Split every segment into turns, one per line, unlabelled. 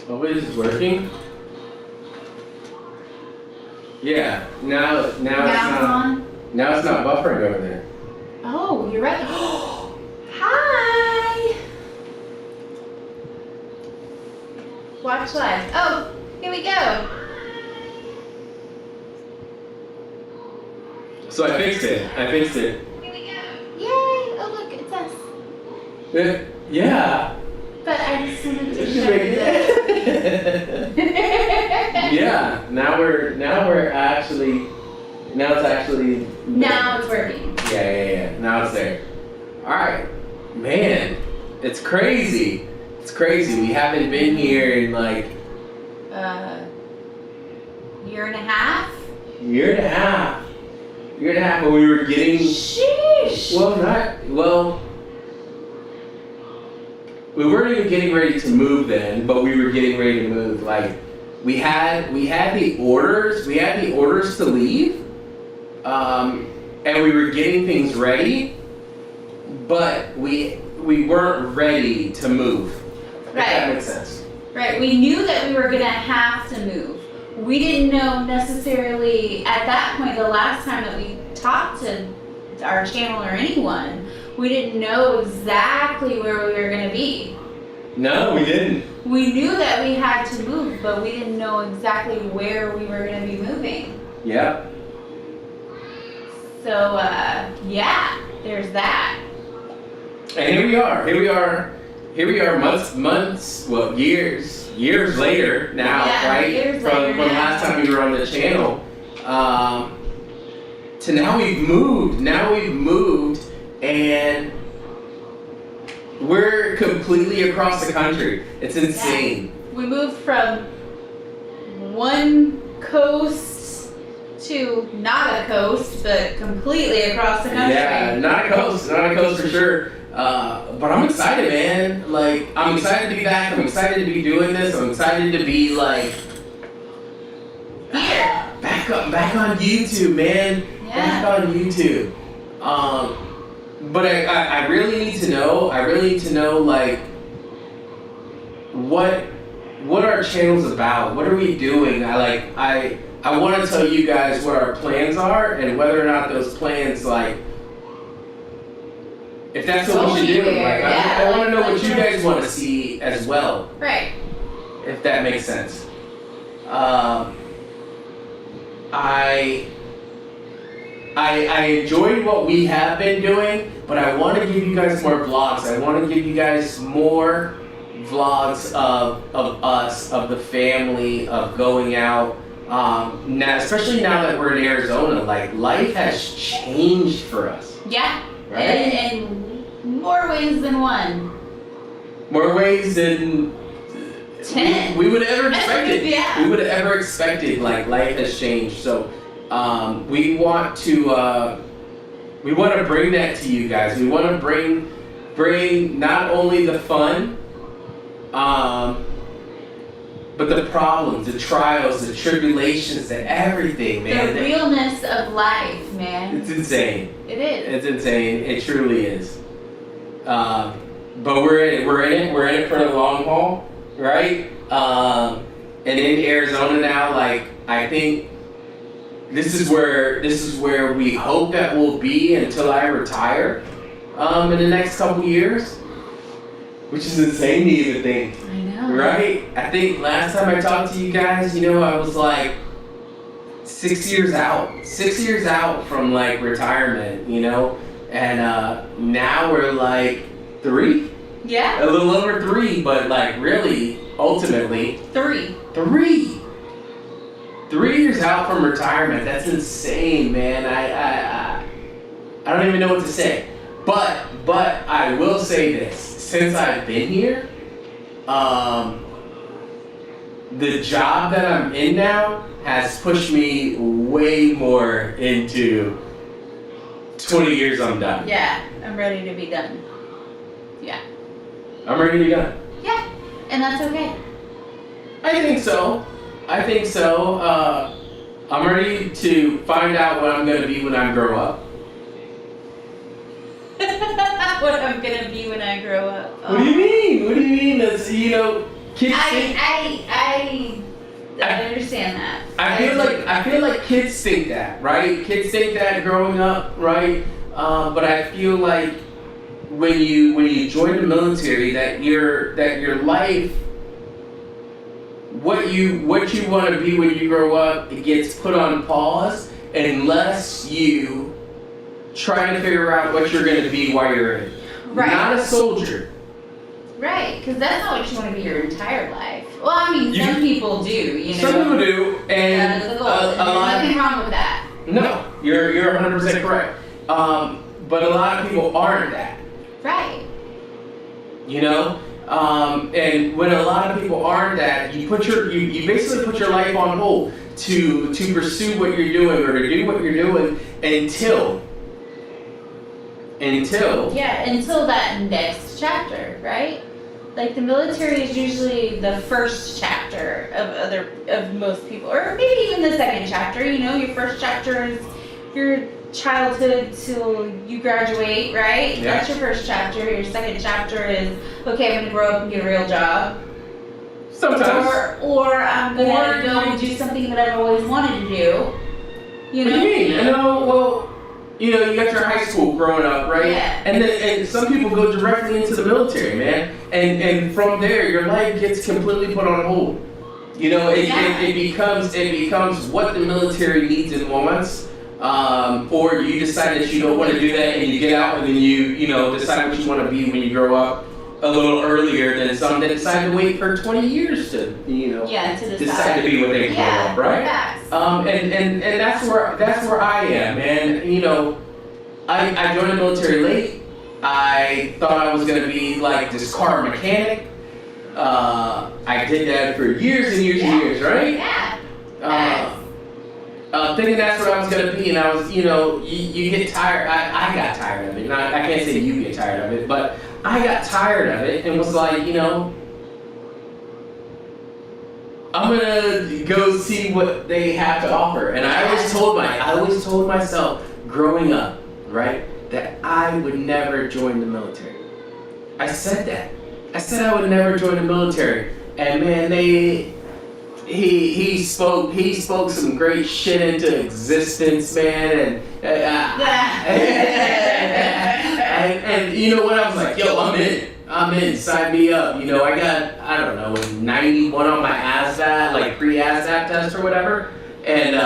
Oh, is this working? Yeah. Now it's not.
On?
Now it's not buffering over there.
Oh, you're right. Hi. Watch live. Oh, here we go.
So I fixed it.
Here we go. Yay! Oh look, it's us.
Yeah.
But I just wanted to
Just
show
make
you
it-
that.
Yeah. Now it's actually.
Now it's working.
Yeah. Now it's there. All right, man. It's crazy. We haven't been here in like
Year and a half.
year and a half when we were getting.
Sheesh.
We weren't even getting ready to move then, but we were getting ready to move. Like we had the orders to leave, and we were getting things ready, but we weren't ready to move. If that makes sense.
Right. We knew that we were gonna have to move. We didn't know necessarily at that point. The last time that we talked to our channel or anyone, we didn't know exactly where we were going to be.
No, we didn't.
We knew that we had to move, but we didn't know exactly where we were going to be moving.
Yep.
So, yeah, there's that.
And here we are months, well, years later now, right?
Years
from
later
the last time we were on the channel. To now we've moved and we're completely across the country. It's insane.
Yeah. We moved from one coast to not a coast, but completely across the country.
Yeah, not a coast for sure. But I'm excited, man. Like, I'm excited to be back. I'm excited to be doing this. I'm excited to be like back on YouTube, man.
Yeah.
Back on YouTube. But I really need to know. Like what our channel's about. What are we doing? I want to tell you guys what our plans are and whether or not those plans, like, if that's what we should do. Like, I want to know what you guys want to see as well.
Right.
If that makes sense. I enjoyed what we have been doing, but I want to give you guys more vlogs. I want to give you guys more vlogs of us, of the family, of going out. Now, especially now that we're in Arizona, like, life has changed for us.
Yeah.
Right?
In more ways than one.
More ways than
10.
we would have ever expected.
Yeah.
We would have ever expected. Like, life has changed. So we want to bring that to you guys. We want to bring not only the fun, but the problems, the trials, the tribulations, and everything, man.
The realness of life, man.
It's insane.
It is.
It's insane. It truly is. But we're in it for the long haul, right? And in Arizona now, like, I think this is where we hope that we'll be until I retire, in the next couple years, which is insane to even think.
I know.
Right? I think last time I talked to you guys, I was like 6 years out from like retirement, and now we're like 3.
Yeah.
A little over 3, but like really, ultimately
3.
3 years out from retirement. That's insane, man. I don't even know what to say. But I will say this. Since I've been here, the job that I'm in now has pushed me way more into 20 years I'm done.
Yeah, I'm ready to be done. Yeah.
I'm ready to be done.
Yeah, and that's okay.
I think so. I'm ready to find out what I'm going to be when I grow up.
what I'm gonna be when I grow up.
What do you mean? What do you mean? That's, kids think.
I understand that.
I feel like kids think that, right? Kids think that growing up, right? But I feel like when you join the military, that your life, what you want to be when you grow up, it gets put on pause unless you try to figure out what you're going to be while you're in.
Right.
Not a soldier.
Right, because that's not what you want to be your entire life. Well, I mean, some people do,
Some people do, and
a lot. Nothing wrong with that.
No, you're 100% correct. But a lot of people aren't that.
Right.
And when a lot of people aren't that, you basically put your life on hold to pursue what you're doing or to do what you're doing until
that next chapter, right? Like the military is usually the first chapter of most people, or maybe even the second chapter. Your first chapter is your childhood till you graduate, right?
Yeah.
That's your first chapter. Your second chapter is, okay, I'm gonna grow up and get a real job.
Sometimes.
Or I'm gonna go and do something that I've always wanted to do.
What do you mean? You got your high school growing up, right?
Yeah.
And some people go directly into the military, man. And from there, your life gets completely put on hold. It becomes what the military needs and wants. Or you decide that you don't want to do that, and you get out, and then you decide what you want to be when you grow up a little earlier than some that decide to wait for 20 years to decide to be what they grow up, right? And that's where I am, man. I joined the military late. I thought I was gonna be like this car mechanic. I did that for years and years and years, right?
Yeah.
Thinking that's what I was gonna be, and I was, you get tired. I got tired of it. I can't say you get tired of it, but I got tired of it and was like, I'm gonna go see what they have to offer. And I always told myself growing up, right, that I would never join the military. I said that. I said I would never join the military, and man, he spoke some great shit into existence, man, and you know what? I was like, yo, I'm in, sign me up. I got, I don't know, 91 on my ASVAB, like pre-ASVAB test or whatever, and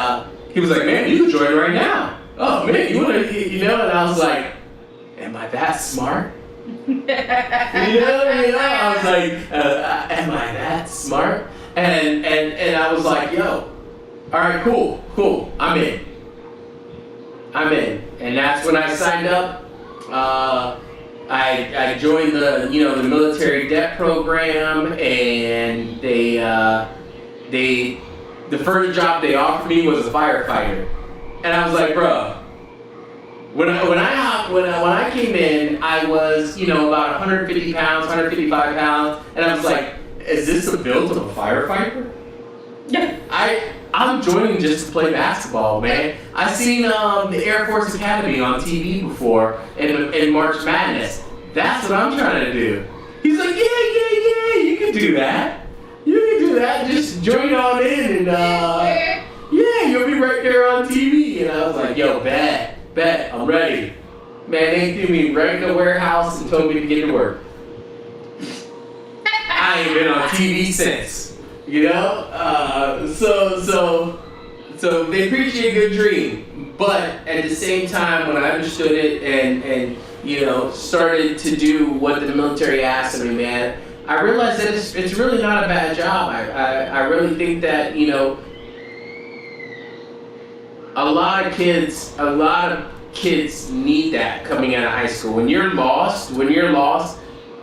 he was like, man, you can join right now. Oh man, you wanna, and I was like, am I that smart? I was like, am I that smart? And I was like, yo, all right, cool, I'm in. And that's when I signed up. I joined the military debt program, and the first job they offered me was a firefighter, and I was like, bro. When I came in, I was about 150 pounds, 155 pounds, and I was like, is this the build of a firefighter? Yeah. I'm joining just to play basketball, man. I've seen the Air Force Academy on TV before in March Madness. That's what I'm trying to do. He's like, yeah, you can do that. Just join on in, and yeah, you'll be right there on TV. And I was like, yo, bet, I'm ready. Man, they threw me right in the warehouse and told me to get to work. I ain't been on TV since, so they preach you a good dream, but at the same time, when I understood it and started to do what the military asked of me, man, I realized that it's really not a bad job. I really think that a lot of kids need that coming out of high school. When you're lost,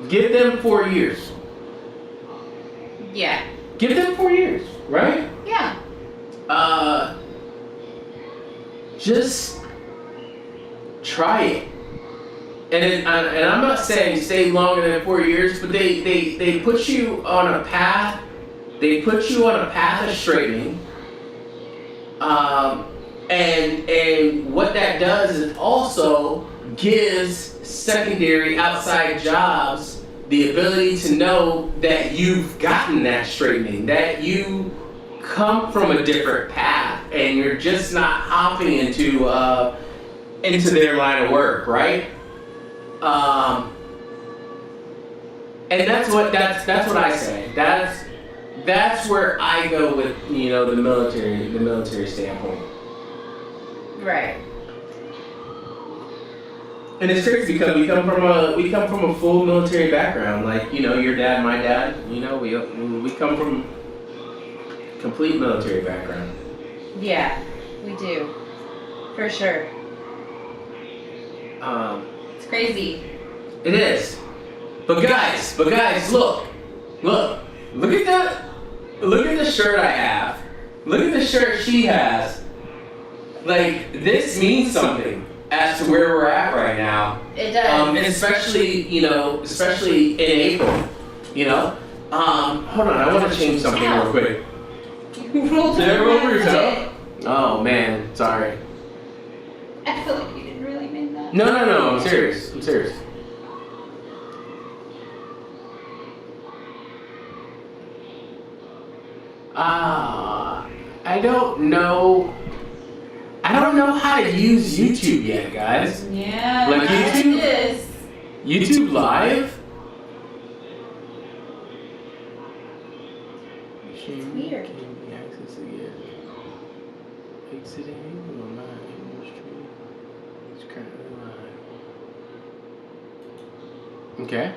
give them 4 years.
Yeah.
Give them 4 years, right?
Yeah.
Just try it. And I'm not saying stay longer than 4 years, but they put you on a path. They put you on a path of straightening. And what that does is also gives secondary outside jobs the ability to know that you've gotten that straightening, that you come from a different path, and you're just not hopping into their line of work, right? And that's what I say. That's where I go with the military standpoint.
Right.
And it's crazy because we come from a full military background. Like your dad, my dad. We come from complete military background.
Yeah, we do, for sure. It's crazy.
It is. But guys, look at that. Look at the shirt I have. Look at the shirt she has. Like, this means something as to where we're at right now.
It does.
And especially in April. Hold on, I want to change something real quick.
You rolled
Did I roll over your toe?
it.
Oh man, sorry.
I feel like you didn't really mean that.
No, I'm serious. I don't know how to use YouTube yet, guys.
Yeah.
Like YouTube?
It is.
YouTube Live?
It's weird.
Exiting or not industry is currently live. Okay.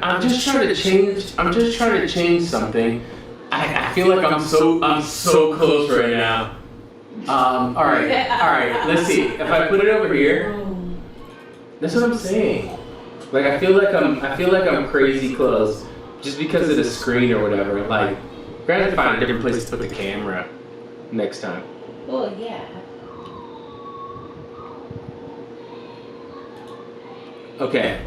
I'm just trying to change something. I feel like I'm so close right now. All right. Let's see. If I put it over here, that's what I'm saying. Like I feel like I'm crazy close, just because of the screen or whatever. Like, we're gonna have to find a different place to put the camera next time.
Well, yeah.
Okay.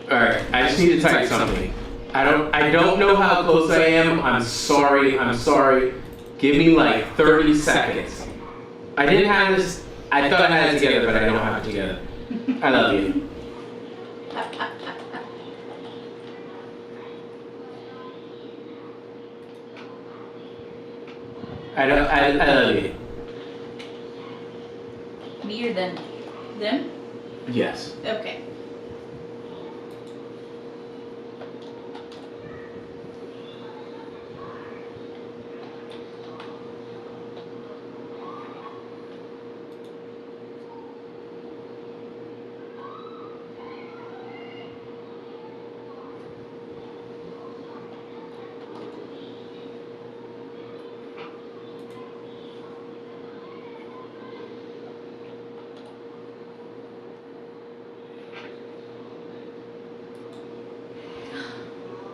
All right. I just need to type something. I don't know how close I am. I'm sorry. Give me like 30 seconds. I didn't have this. I thought I had it together, but I don't have it together. I love you. I love you.
Me or them? Them?
Yes.
Okay.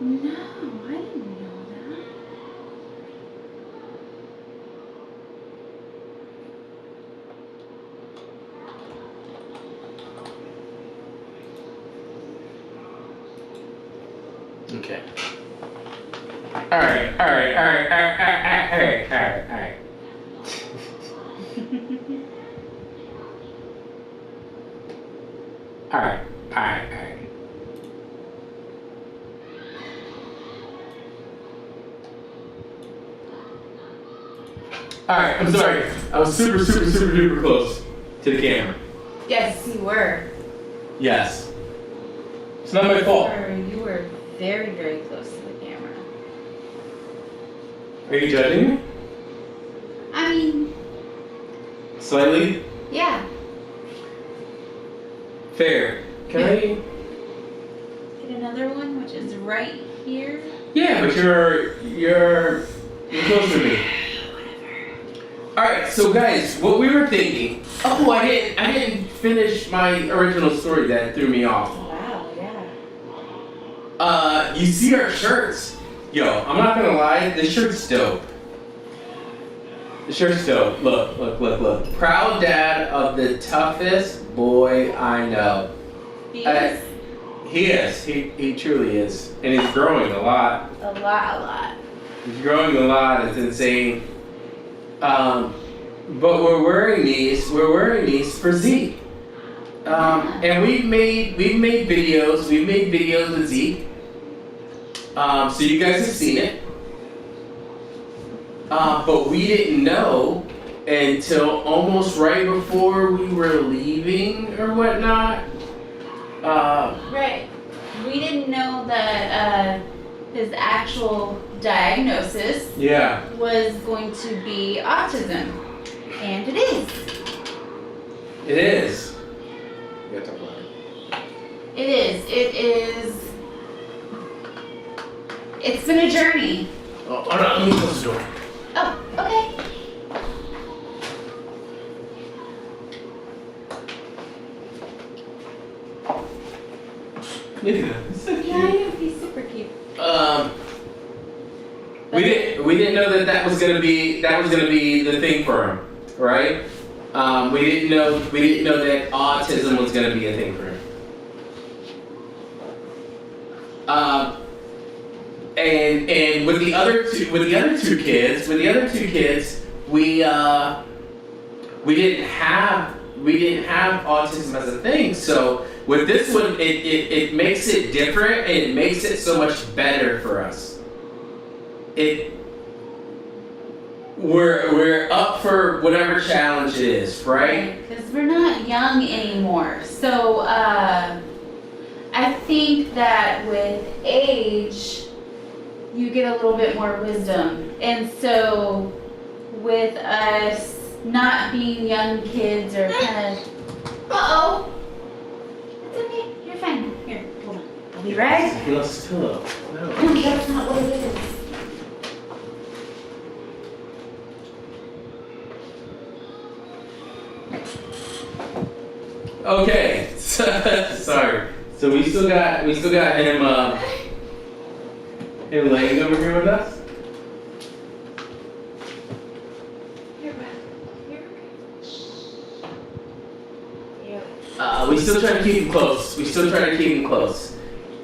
No, I didn't know that.
Okay. All right. All right. Alright, I'm sorry. I was super duper close to the camera.
Yes, you were.
Yes. It's not my fault.
You were very, very close to the camera.
Are you judging me?
I mean,
Slightly?
yeah.
Fair. Can I?
Get another one, which is right here.
Yeah, but you're close to me. Alright, so guys, what we were thinking. Oh, I didn't finish my original story that threw me off.
Wow, yeah.
You see our shirts. Yo, I'm not gonna lie, this shirt's dope. The shirt's dope. Look. Proud dad of the toughest boy I know.
He is.
He is. He truly is, and he's growing a lot.
A lot.
He's growing a lot. It's insane. But we're wearing these for Zeke. And we've made videos. We've made videos with Zeke. So you guys have seen it. But we didn't know until almost right before we were leaving or whatnot.
Right. We didn't know that his actual diagnosis was going to be autism. And it is.
It is.
It is. It is. It's been a journey.
Oh, no, let me close the door.
Oh, okay.
Look at that. So cute.
Yeah, I know. He's super cute.
We didn't know that was gonna be the thing for him, right? We didn't know that autism was gonna be a thing for him. And with the other two kids, we didn't have autism as a thing. So with this one, it makes it different, and it makes it so much better for us. We're up for whatever challenge it is, right?
Because we're not young anymore. So I think that with age, you get a little bit more wisdom. And so with us not being young kids or kind of, it's okay, you're fine. Here, hold on. I'll be right.
He lost his pillow. No.
No, that's not what it is.
Okay, sorry. So we still got him laying over here with us. We still try to keep him close.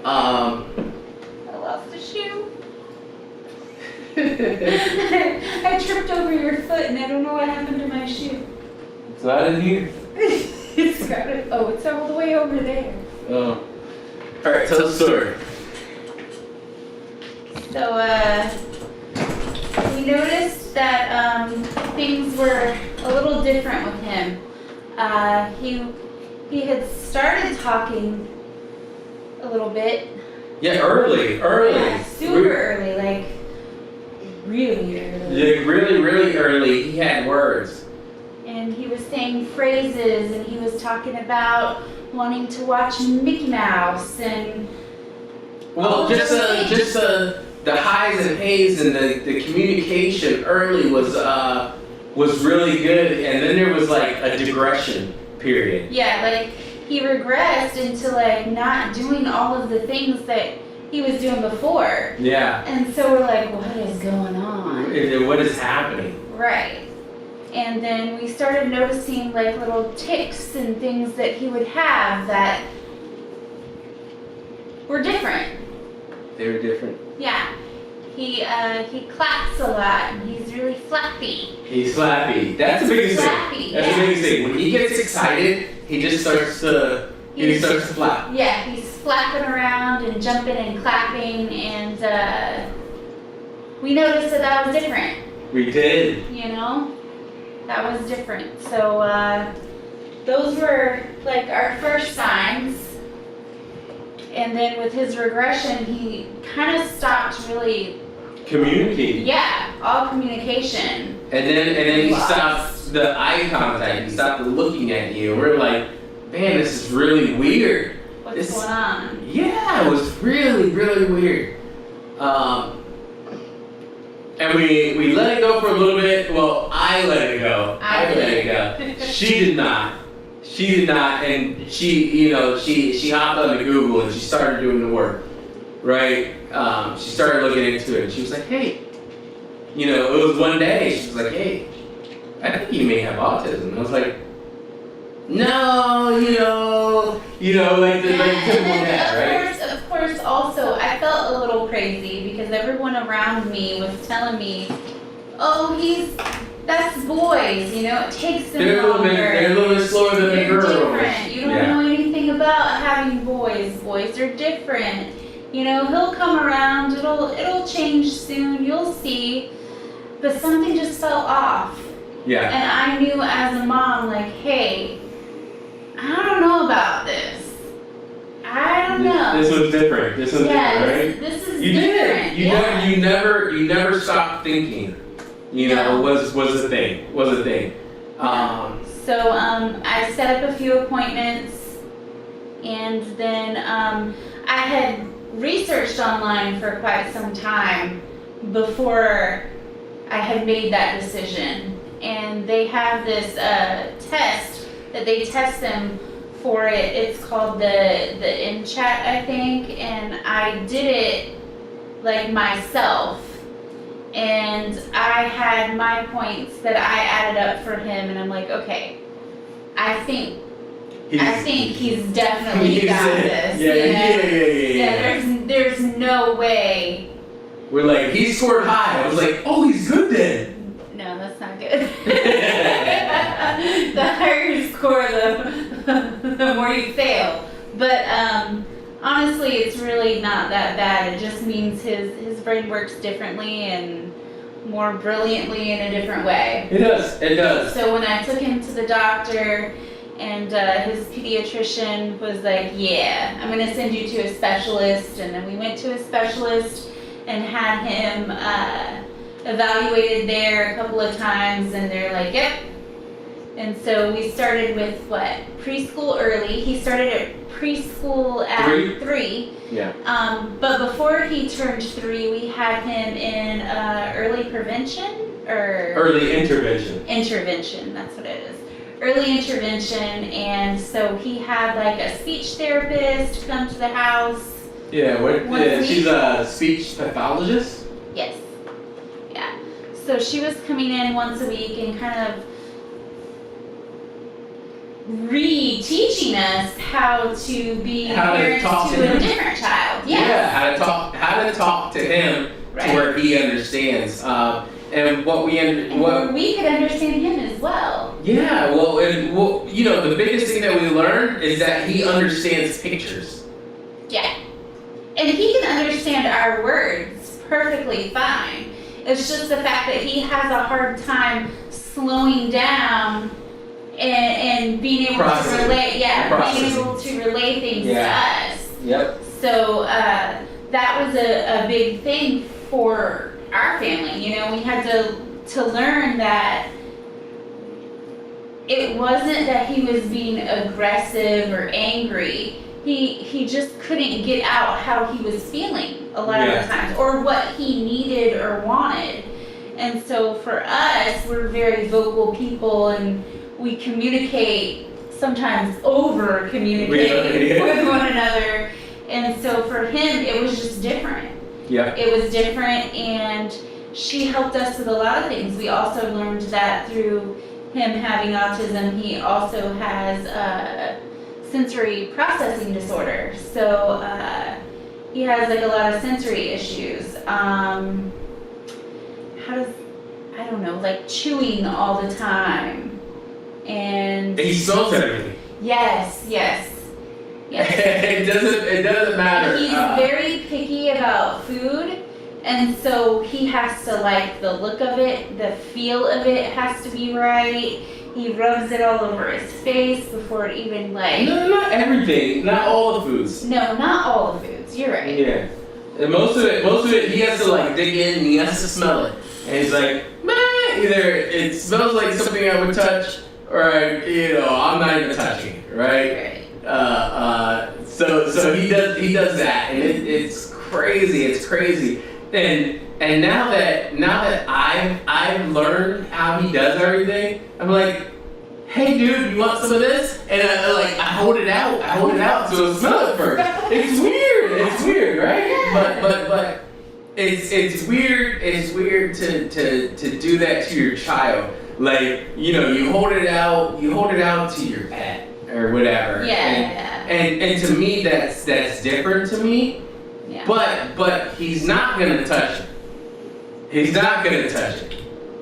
I lost a shoe. I tripped over your foot and I don't know what happened to my shoe.
It's not in here.
It's all the way over there.
Oh. Alright, tell the story.
So, we noticed that things were a little different with him. He had started talking a little bit.
Yeah, early.
Yeah, super early, like really early.
Yeah, really early. He had words.
And he was saying phrases, and he was talking about wanting to watch Mickey Mouse and.
Well, just the highs and hays and the communication early was really good, and then there was like a digression period.
Yeah, like he regressed into like not doing all of the things that he was doing before.
Yeah.
And so we're like, what is going on?
What is happening?
Right. And then we started noticing like little tics and things that he would have that were different.
They were different.
Yeah. He claps a lot and he's really flappy.
He's flappy. That's the biggest thing.
Flappy,
That's the biggest thing. When he gets excited, he just starts to flap.
Yeah, he's flapping around and jumping and clapping, and we noticed that was different.
We did.
You know? That was different. So those were like our first signs. And then with his regression, he kind of stopped really
communicating.
Yeah, all communication.
And then he stopped the eye contact. He stopped looking at you. We're like, man, this is really weird.
What's going on?
Yeah, it was really weird. And we let it go for a little bit. Well, I let it go. I let it go. She did not. And she hopped onto Google and she started doing the work, right? She started looking into it and she was like, hey, it was one day, she was like, hey, I think you may have autism. And I was like, no, like the typical dad, right?
also, I felt a little crazy because everyone around me was telling me, oh, that's boys, you know, it takes them longer.
They're a little bit slower than the girls.
Different. You don't know anything about having boys. Boys are different. You know, he'll come around, it'll change soon, you'll see. But something just felt off.
Yeah.
And I knew as a mom, like, hey, I don't know about this. I don't know.
This was different. This was different, right?
This is
you
different.
Did. You never stopped thinking. You know, was a thing.
So I set up a few appointments, and then I had researched online for quite some time before I had made that decision. And they have this test that they test them for it. It's called the InChat, I think, and I did it like myself. And I had my points that I added up for him, and I'm like, okay, I think he's definitely got this. Yeah. There's no way.
We're like, he scored high. I was like, oh, he's good then.
No, that's not good. The higher you score, the more you fail. But honestly, it's really not that bad. It just means his brain works differently and more brilliantly in a different way.
It does.
So when I took him to the doctor, and his pediatrician was like, yeah, I'm going to send you to a specialist. And then we went to a specialist and had him evaluated there a couple of times, and they're like, yep. And so we started with preschool early. He started at preschool at 3.
Yeah.
But before he turned 3, we had him in early prevention or
early intervention.
Intervention, that's what it is. Early intervention, and so he had like a speech therapist come to the house.
Yeah, she's a speech pathologist?
Yes. Yeah. So she was coming in once a week and kind of re-teaching us how to be parents to a different child.
Yeah, how to talk to him to where he understands. And what
we could understand him as well.
Yeah, well, you know, the biggest thing that we learned is that he understands pictures.
Yeah. And he can understand our words perfectly fine. It's just the fact that he has a hard time slowing down and being able to relate. Yeah, being able to relay things to us.
Yep.
So that was a big thing for our family. You know, we had to learn that it wasn't that he was being aggressive or angry. He just couldn't get out how he was feeling a lot of the times, or what he needed or wanted. And so for us, we're very vocal people, and we communicate, sometimes over communicate with one another. And so for him, it was just different.
Yeah.
It was different, and she helped us with a lot of things. We also learned that through him having autism, he also has sensory processing disorder. So he has like a lot of sensory issues. Like chewing all the time. And
he smells everything.
Yes.
It doesn't matter.
He's very picky about food, and so he has to like the look of it, the feel of it has to be right. He rubs it all over his face before it even
No, not everything. Not all the foods.
No, not all the foods. You're right.
Yeah. And most of it, he has to like dig in and he has to smell it. And he's like, man, either it smells like something I would touch, or I'm not even touching it, right? So he does that, and it's crazy. And now that I've learned how he does everything, I'm like, hey dude, you want some of this? And I hold it out so smell it first. It's weird, right? But it's weird to do that to your child. Like, you hold it out to your pet or whatever.
Yeah.
And to me that's different to me.
Yeah.
But he's not gonna touch it. He's not gonna touch it.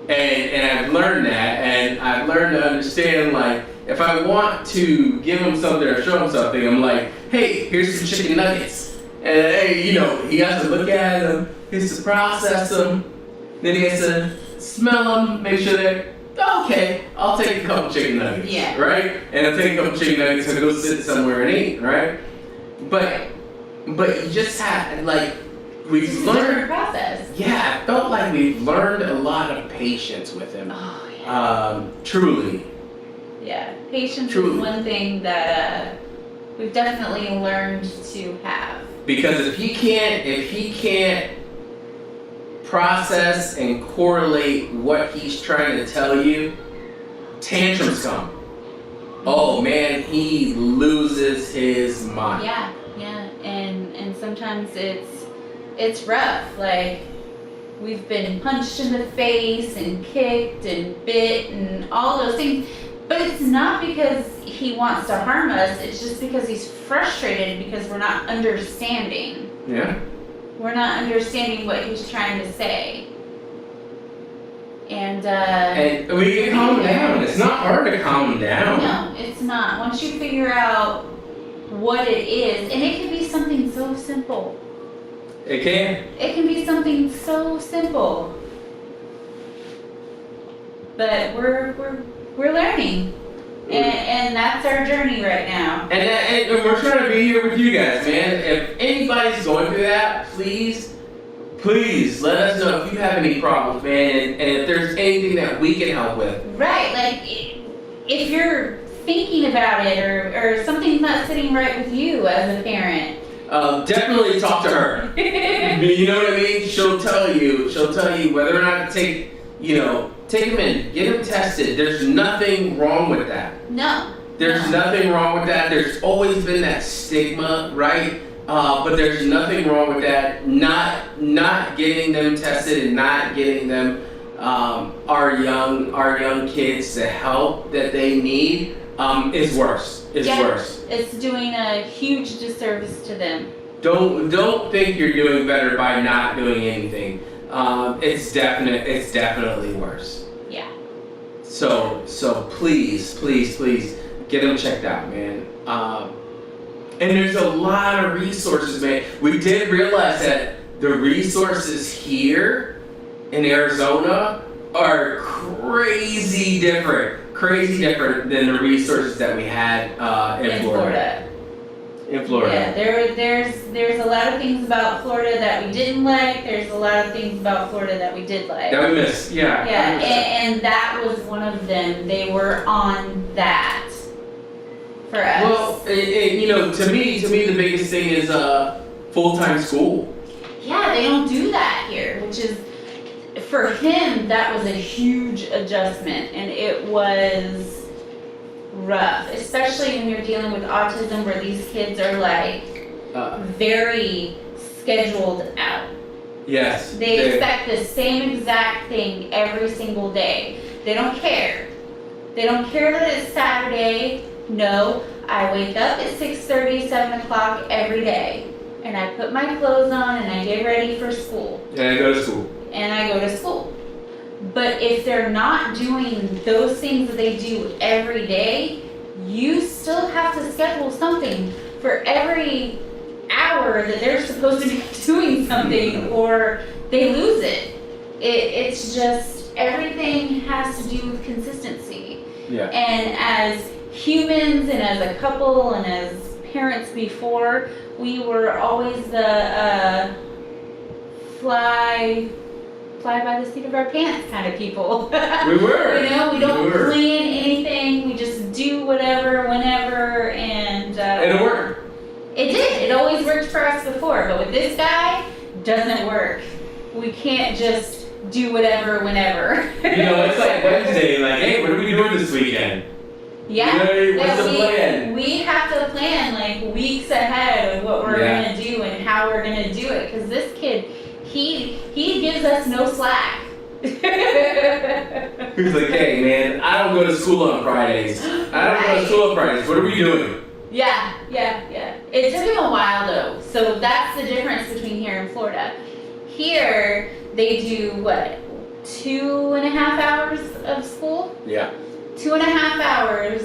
And I've learned that, and I've learned to understand, like, if I want to give him something or show him something, I'm like, hey, here's some chicken nuggets. And hey, you know, he has to look at them, he has to process them, then he has to smell them, make sure they're okay. I'll take a couple chicken nuggets,
Yeah.
right? And I'll take a couple chicken nuggets and go sit somewhere and eat, right? But you just have, like, we've
It's a
learned.
different process.
Yeah, I felt like we've learned a lot of patience with him.
Oh, yeah.
Truly.
Yeah. Patience
Truly.
is one thing that we've definitely learned to have.
Because if he can't process and correlate what he's trying to tell you, tantrums come. Oh man, he loses his mind.
Yeah, yeah. And sometimes it's rough. Like, we've been punched in the face and kicked and bit and all those things. But it's not because he wants to harm us, it's just because he's frustrated because we're not understanding.
Yeah.
We're not understanding what he's trying to say. And
we can calm him down. It's not hard to calm him down.
no, it's not. Once you figure out what it is, and it can be something so simple.
It can.
It can be something so simple. But we're learning. And that's our journey right now.
And we're trying to be here with you guys, man. If anybody's going through that, please let us know if you have any problems, man, and if there's anything that we can help with.
Right, like if you're thinking about it or something's not sitting right with you as a parent.
Definitely talk to her. You know what I mean? She'll tell you whether or not to take him in, get him tested. There's nothing wrong with that.
No.
There's nothing wrong with that. There's always been that stigma, right? But there's nothing wrong with that. Not getting them tested and not getting them our young kids the help that they need is worse. It's worse.
It's doing a huge disservice to them.
Don't think you're doing better by not doing anything. It's definitely worse.
Yeah.
So please get them checked out, man. And there's a lot of resources, man. We did realize that the resources here in Arizona are crazy different than the resources that we had in Florida. In Florida.
Yeah, there's a lot of things about Florida that we didn't like. There's a lot of things about Florida that we did like.
That we missed, yeah.
Yeah, and that was one of them. They were on that for us.
Well, to me the biggest thing is full-time school.
Yeah, they don't do that here, which is, for him, that was a huge adjustment, and it was rough, especially when you're dealing with autism, where these kids are like very scheduled out.
Yes.
They expect the same exact thing every single day. They don't care. They don't care that it's Saturday. No, I wake up at 6:30, 7 o'clock every day, and I put my clothes on and I get ready for school.
And I go to school.
And I go to school. But if they're not doing those things that they do every day, you still have to schedule something for every hour that they're supposed to be doing something, or they lose it. It's just, everything has to do with consistency.
Yeah.
And as humans and as a couple and as parents before, we were always the fly by the seat of our pants kind of people.
We were.
We don't plan anything. We just do whatever, whenever, and
it worked.
It did. It always worked for us before, but with this guy, doesn't work. We can't just do whatever, whenever.
It's like Wednesday. Like, hey, what are we doing this weekend?
Yeah.
What's the plan?
We have to plan like weeks ahead of what we're gonna do and how we're gonna do it, because this kid, he gives us no slack.
He's like, hey man, I don't go to school on Fridays. What are we doing?
Yeah. It took him a while though. So that's the difference between in Florida. Here, they do what? 2.5 hours of school?
Yeah.
2.5 hours,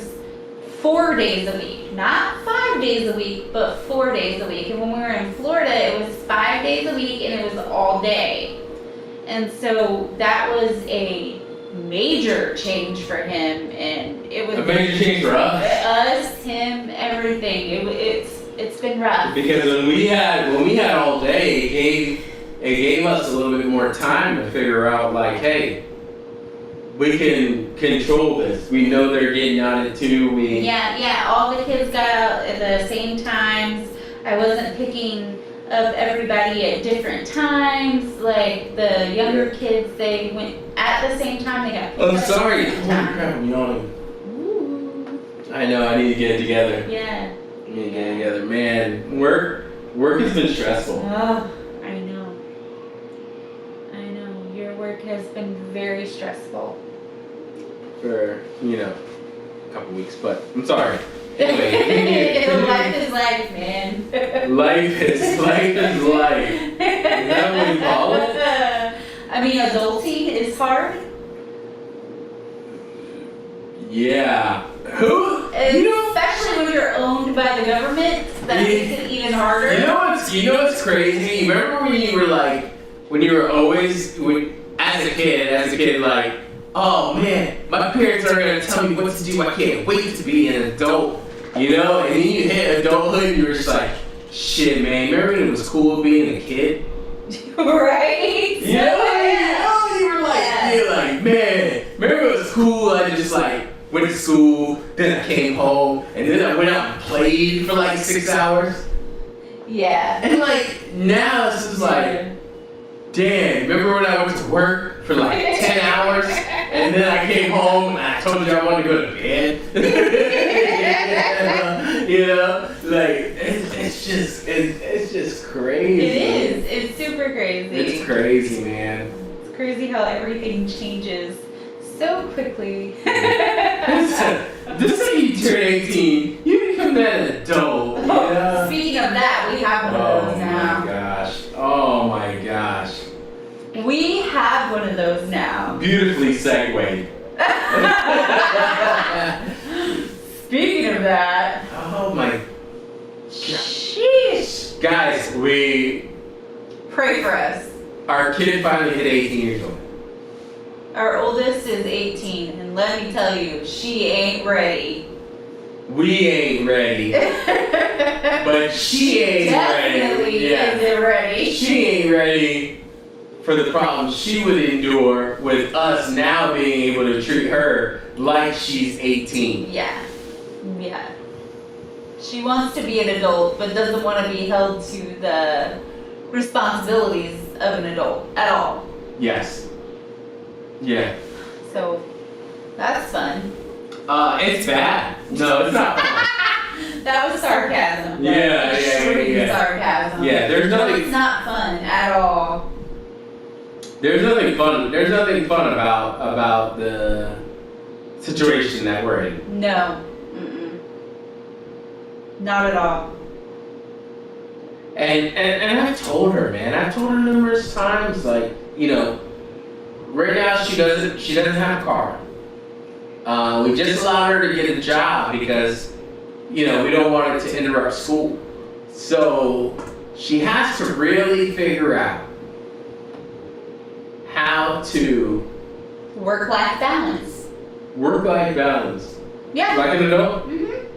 4 days a week. Not 5 days a week, but 4 days a week. And when we were in Florida, it was 5 days a week and it was all day. And so that was a major change for him, and it was
a major change for us.
Him, everything. It's been rough.
Because when we had all day, it gave us a little bit more time to figure out, like, hey, we can control this. We know they're getting out at 2.
Yeah. All the kids got out at the same times. I wasn't picking up everybody at different times. Like the younger kids, they went at the same time. They got picked
I'm
up
sorry.
at the
Holy
same time.
crap, I'm yawning.
Ooh.
I know. I need to get it together.
Yeah.
I need to get it together, man. Work has been stressful.
Oh, I know. Your work has been very stressful.
For a couple weeks, but I'm sorry. Anyway,
Life is life, man.
life is life. Is that what you call it?
I mean, adulting is hard.
Yeah. Who?
Especially when you're owned by the government, that makes it even harder.
You know what's crazy? Remember when you were as a kid, like, oh man, my parents are gonna tell me what to do. I can't wait to be an adult, And then you hit adulthood, and you're just like, shit, man. Remember when it was cool being a kid?
Right?
You were like, man. Remember it was cool. I just like went to school, then I came home, and then I went out and played for like 6 hours.
Yeah.
And like now it's just like, damn, remember when I went to work for like 10 hours and then I came home and I told you I wanted to go to bed? Like it's just crazy.
It is. It's super crazy.
It's crazy, man.
It's crazy how everything changes so quickly.
This is you turn 18, you become an adult.
Speaking of that, we have one of those now.
Oh my gosh.
We have one of those now.
Beautifully segued.
Speaking of that.
Oh my god.
Sheesh.
Guys,
pray for us.
Our kid finally hit 18 years old.
Our oldest is 18, and let me tell you, she ain't ready.
We ain't ready. But she ain't
Definitely isn't ready.
She ain't ready for the problems she would endure with us now being able to treat her like she's 18.
Yeah. She wants to be an adult, but doesn't want to be held to the responsibilities of an adult at all.
Yes. Yeah.
So, that's fun.
It's bad. No, it's not fun.
That was sarcasm.
Yeah.
Sarcasm.
Yeah, there's nothing.
It's not fun at all.
There's nothing fun. There's nothing fun about the situation that we're in.
No. Mm-mm. Not at all.
And I've told her, man. I've told her numerous times, like, right now she doesn't have a car. We just allowed her to get a job because, we don't want it to interrupt school. So she has to really figure out how to
Work-life balance. Yeah.
Like an adult?
Mm-hmm.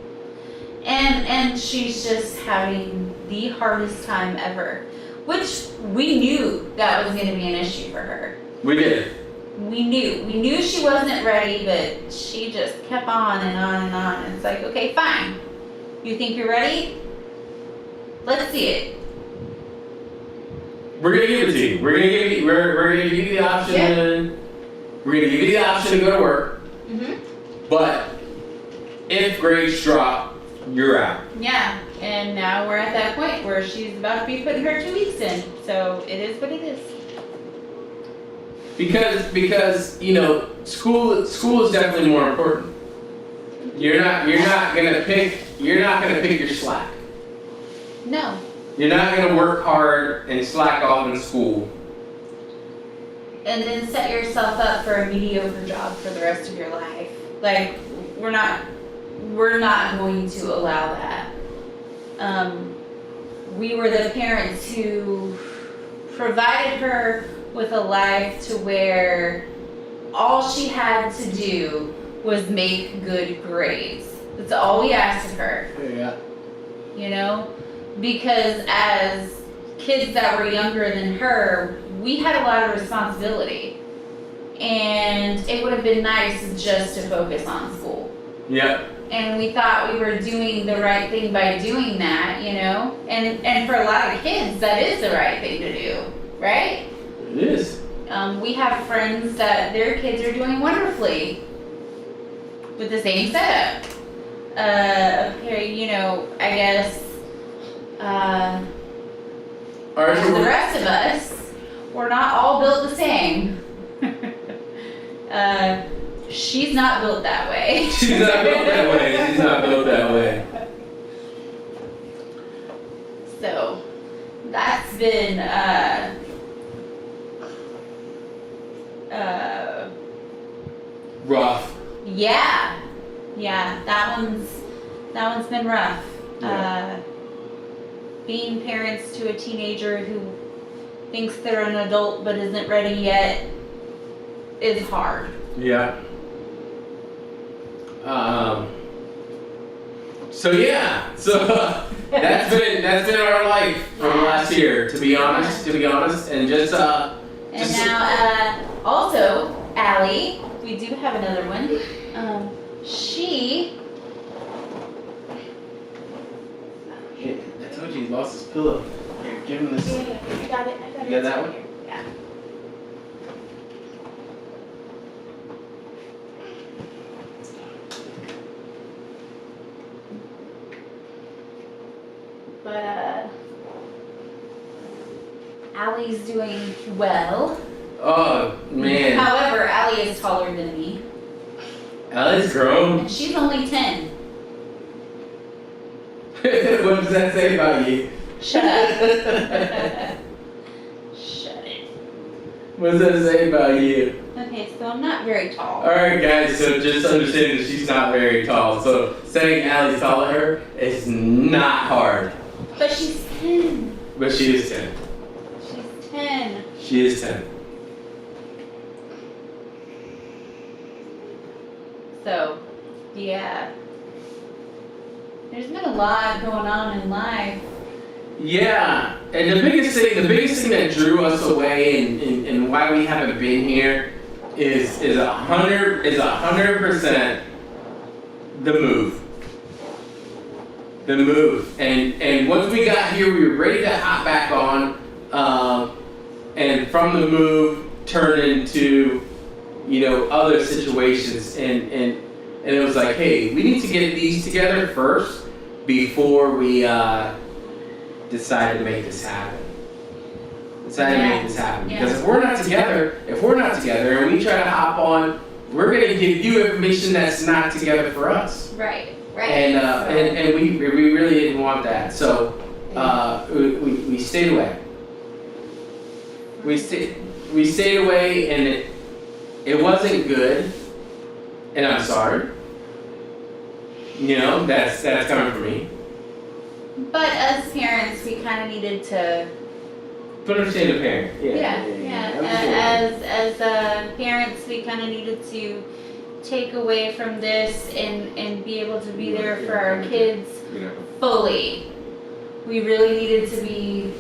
And she's just having the hardest time ever, which we knew that was going to be an issue for her.
We did.
We knew she wasn't ready, but she just kept on and on and on. And it's like, okay, fine. You think you're ready? Let's see it.
We're gonna give it to you. We're gonna give you the option.
Yeah.
We're gonna give you the option to go to work.
Mm-hmm.
But if grades drop, you're out.
Yeah. And now we're at that point where she's about to be putting her 2 weeks in. So it is what it is.
Because school is definitely more important. You're not gonna pick your slack.
No.
You're not gonna work hard and slack off in school.
And then set yourself up for a mediocre job for the rest of your life. Like, we're not going to allow that. We were the parents who provided her with a life to where all she had to do was make good grades. That's all we asked of her.
Yeah.
You know? Because as kids that were younger than her, we had a lot of responsibility. And it would have been nice just to focus on school.
Yep.
And we thought we were doing the right thing by doing that, you know? And for a lot of kids, that is the right thing to do, right?
It is.
We have friends that their kids are doing wonderfully with the same setup. Okay, you know, I guess
Ours
the rest of us, we're not all built the same. She's not built that way.
She's not built that way. She's not built that way.
So that's been
Rough.
yeah, that one's been rough.
Yeah.
Being parents to a teenager who thinks they're an adult but isn't ready yet is hard.
Yeah. So yeah. So that's been our life from last year. To be honest, and just
And now, also, Allie, we do have another one. She.
Hey, I told you he lost his pillow. Here, give him this.
Yeah, I got it.
You got that one?
Yeah. But, Allie's doing well.
Oh man.
However, Allie is taller than me.
Allie's grown.
And she's only 10.
What does that say about you?
Shut up. Shut it.
What does that say about you?
Okay, so I'm not very tall.
Alright guys, so just understand that she's not very tall. So saying Allie's taller is not hard.
But she's 10.
But she is 10.
She's 10.
She is 10.
So, yeah. There's been a lot going on in life.
Yeah, and the biggest thing that drew us away and why we haven't been here is 100% the move. The move. And once we got here, we were ready to hop back on, and from the move turn into, you know, other situations, and it was like, hey, we need to get these together first before we decided to make this happen. Because if we're not together, and we try to hop on, we're gonna give you information that's not together for us.
Right.
And we really didn't want that. So we stayed away. We stayed away, and it wasn't good. And I'm sorry. You know, that's coming from me.
But as parents, we kind of needed to.
But understand a parent.
Yeah. As parents, we kind of needed to take away from this and be able to be there for our kids fully. We really needed to be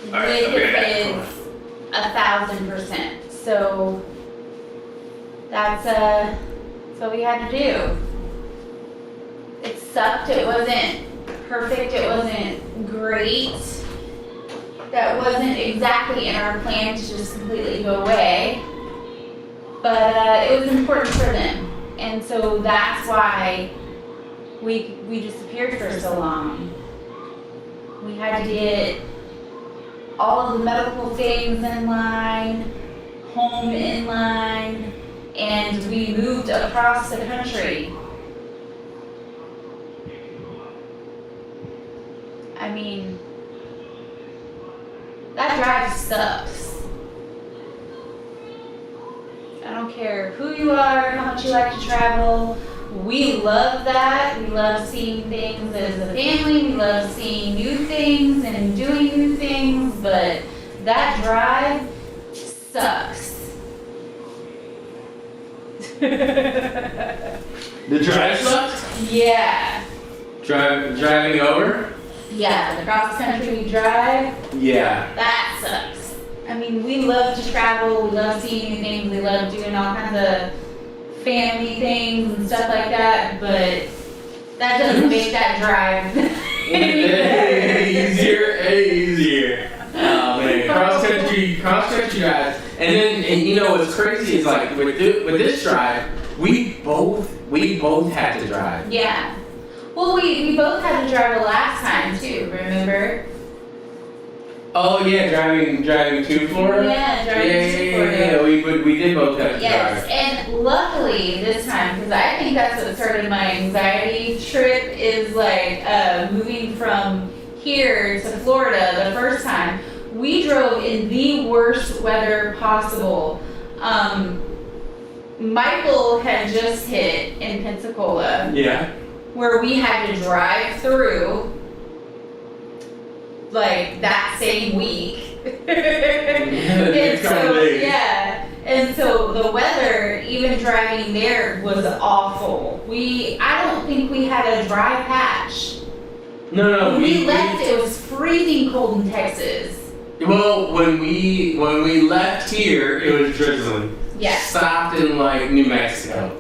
with the kids 1,000%. So that's what we had to do. It sucked. It wasn't perfect. It wasn't great. That wasn't exactly in our plan to just completely go away. But it was important for them. And so that's why we disappeared for so long. We had to get all of the medical things in line, home in line, and we moved across the country. I mean, That drive sucks. I don't care who you are, how much you like to travel. We love that. We love seeing things as a family. We love seeing new things and doing new things. But that drive sucks.
The drive sucks?
Yeah.
Driving over?
Yeah, the cross country we drive.
Yeah.
That sucks. I mean, we love to travel. We love seeing new things. We love doing all kinds of family things and stuff like that. But that doesn't make that drive
easier. Oh man, cross country drives. And then, you know what's crazy is like with this drive, we both had to drive.
Yeah. Well, we both had to drive the last time too. Remember?
Oh yeah, driving to Florida.
Yeah, driving to Florida.
Yeah. We did both have to
Yes,
drive.
and luckily this time, because I think that's what started my anxiety trip, is like moving from here to Florida the first time. We drove in the worst weather possible. Michael had just hit in Pensacola.
Yeah.
Where we had to drive through like that same week. And so the weather, even driving there, was awful. I don't think we had a dry patch.
No.
When we left, it was freezing cold in Texas.
Well, when we left here, it was drizzling.
Yeah.
Stopped in like New Mexico.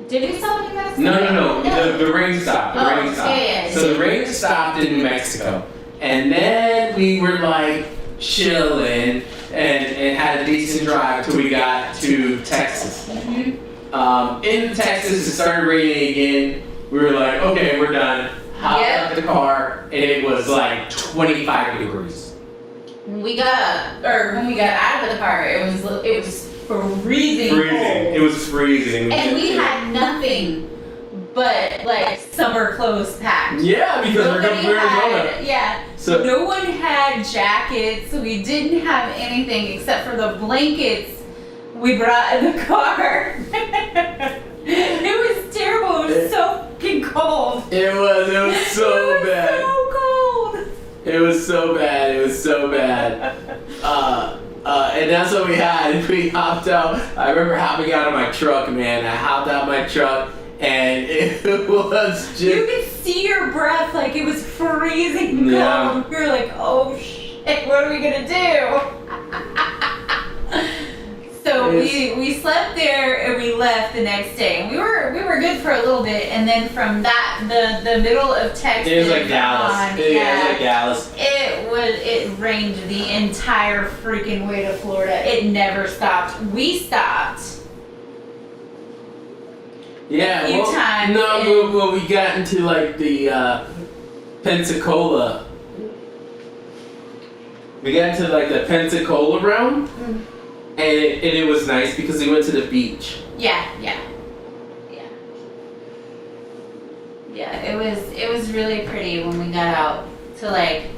Did we stop in New Mexico?
No. The rain stopped.
Yeah.
So the rain stopped in New Mexico. And then we were like chilling and had a decent drive till we got to Texas.
Mm-hmm.
In Texas, it started raining again. We were like, okay, we're done. Hopped out the car, and it was like 25 degrees.
When we got out of the car, it was freezing cold.
It was freezing.
And we had nothing but like summer clothes packed.
Yeah, because we're going to Arizona.
Yeah. So no one had jackets. We didn't have anything except for the blankets we brought in the car. It was terrible. It was so fucking cold.
It was so bad.
So cold.
It was so bad. And that's what we had. We hopped out. I remember hopping out of my truck, man. I hopped out of my truck, and it was just...
You could see your breath, like it was freezing cold.
Yeah.
We were like, oh shit, what are we gonna do? So we slept there and we left the next day. And we were good for a little bit, and then from that the middle of Texas.
It was like Dallas. It was like Dallas.
It rained the entire freaking way to Florida. It never stopped. We stopped.
Yeah,
a few times.
Well, we got into like the Pensacola. We got into like the Pensacola realm.
Mm.
And it was nice because we went to the beach.
Yeah, it was really pretty when we got out to like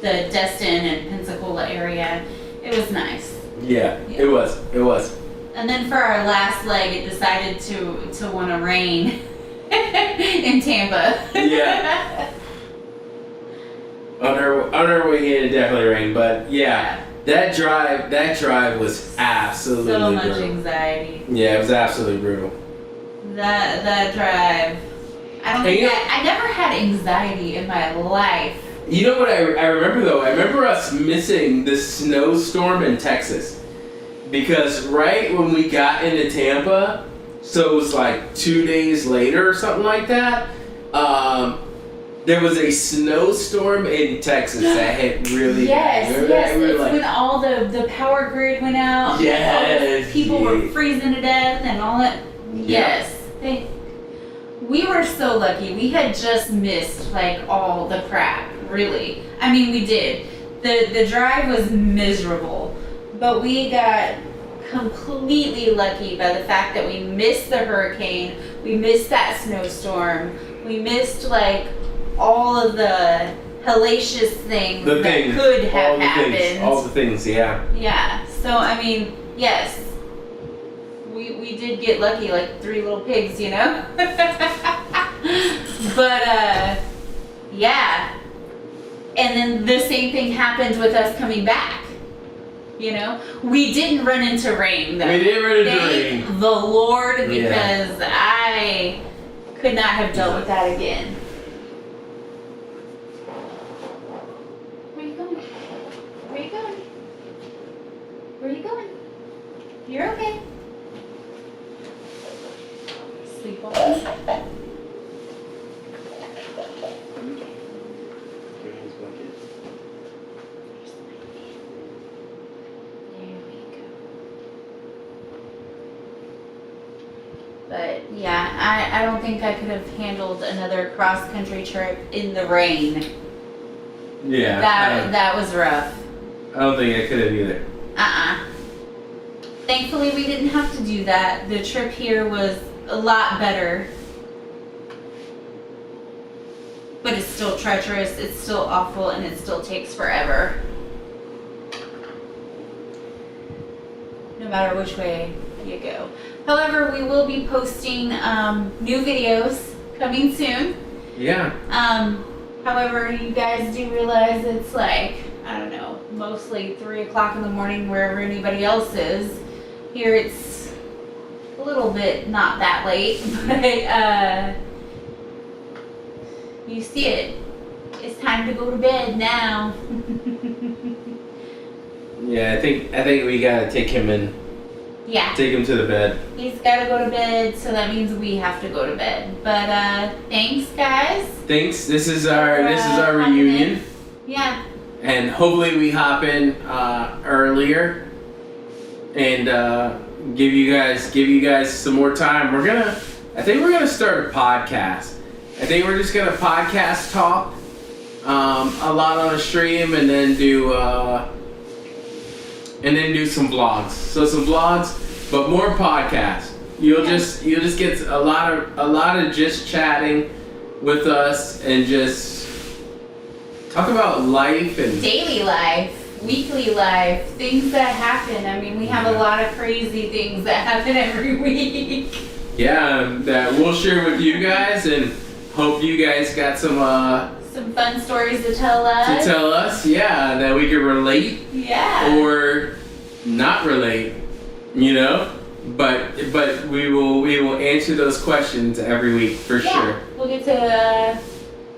the Destin and Pensacola area. It was nice.
Yeah. It was.
And then for our last leg, it decided to want to rain in Tampa.
Yeah. On our way in, it definitely rained, but yeah. That drive was absolutely
so much
brutal.
anxiety.
Yeah, it was absolutely brutal.
That drive. I never had anxiety in my life.
You know what I remember though? I remember us missing the snowstorm in Texas. Because right when we got into Tampa, so it was like 2 days later or something like that, there was a snowstorm in Texas that hit really bad.
Yes. It's when all the power grid went out.
Yes.
All people were freezing to death and all that.
Yeah.
Yes. We were so lucky. We had just missed like all the crap, really. I mean, we did. The drive was miserable, but we got completely lucky by the fact that we missed the hurricane, we missed that snowstorm, we missed like all of the hellacious things
The
that
things,
could have
all the
happened.
things, all the things, yeah.
Yeah. So I mean, yes, we did get lucky, like 3 little pigs, you know. But yeah. And then the same thing happened with us coming back. You know, we didn't run into rain though.
We didn't run into
Thank
rain.
the Lord, because
Yeah.
I could not have dealt with that again. Where are you going? Where are you going? Where are you going? You're okay. Sleep on. But yeah, I don't think I could have handled another cross-country trip in the rain.
Yeah.
That was rough.
I don't think I could have either.
Thankfully, we didn't have to do that. The trip here was a lot better. But it's still treacherous, it's still awful, and it still takes forever. No matter which way you go. However, we will be posting new videos coming soon.
Yeah.
However, you guys do realize it's like, I don't know, mostly 3 o'clock in the morning wherever anybody else is. Here it's a little bit not that late, but you see it. It's time to go to bed now.
Yeah, I think we gotta take him in.
Yeah.
Take him to the bed.
He's got to go to bed, so that means we have to go to bed. But thanks, guys.
Thanks. This is our
hopping
reunion.
in. Yeah.
And hopefully we hop in earlier and give you guys some more time. I think we're gonna start a podcast. I think we're just gonna podcast talk a lot on the stream, and then do some vlogs. So some vlogs, but more podcasts. You'll just get a lot of just chatting with us and just talk about life and
Daily life, weekly life, things that happen. I mean, we have a lot of crazy things that happen every week.
yeah, that we'll share with you guys, and hope you guys got some
fun stories to tell us.
Yeah, that we can relate.
Yeah.
Or not relate, you know, but we will answer those questions every week for sure.
We'll get to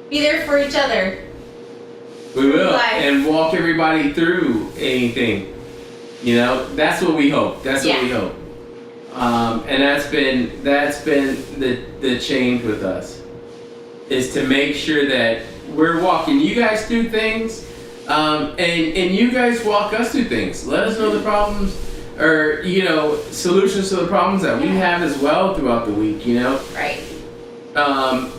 be there for each other.
We will,
Life.
and walk everybody through anything. You know, that's what we hope. That's what we hope. And that's been the change with us, is to make sure that we're walking you guys through things. And you guys walk us through things. Let us know the problems, or solutions to the problems that we have as well throughout the week.
Right.
And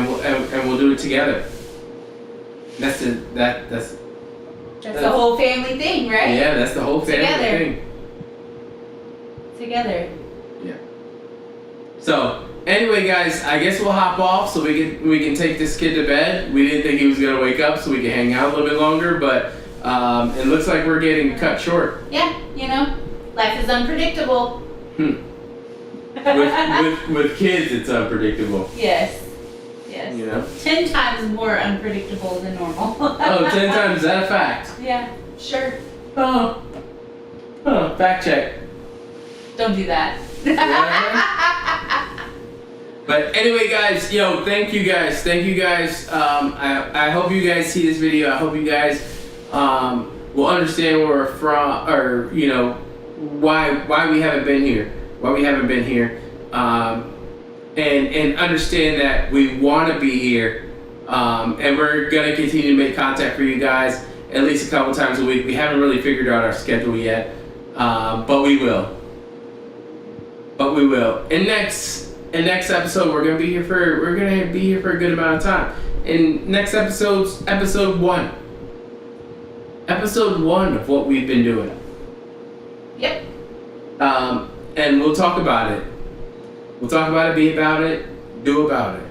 we'll do it together. That's
That's the whole family thing, right?
Yeah, that's the whole family
Together.
thing.
Together.
Yeah. So anyway, guys, I guess we'll hop off so we can take this kid to bed. We didn't think he was gonna wake up, so we can hang out a little bit longer, but it looks like we're getting cut short.
Yeah, life is unpredictable.
With kids, it's unpredictable.
Yes. 10 times more unpredictable than normal.
10 times, is that a fact?
Yeah, sure.
Oh, fact check.
Don't do that.
But anyway, guys, thank you guys. I hope you guys see this video. I hope you guys will understand where we're from, or why we haven't been here. And understand that we want to be here, and we're gonna continue to make contact for you guys at least a couple times a week. We haven't really figured out our schedule yet, but we will. In next episode, we're gonna be here for a good amount of time. In next episode's episode 1 of what we've been doing.
Yep.
And we'll talk about it. We'll talk about it, be about it, do about it.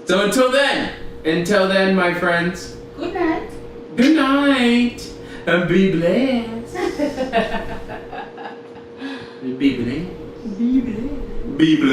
So until then, Until then, my friends.
Good night.
Good night. And be blessed. Be blessed.
Be blessed.
Be blessed.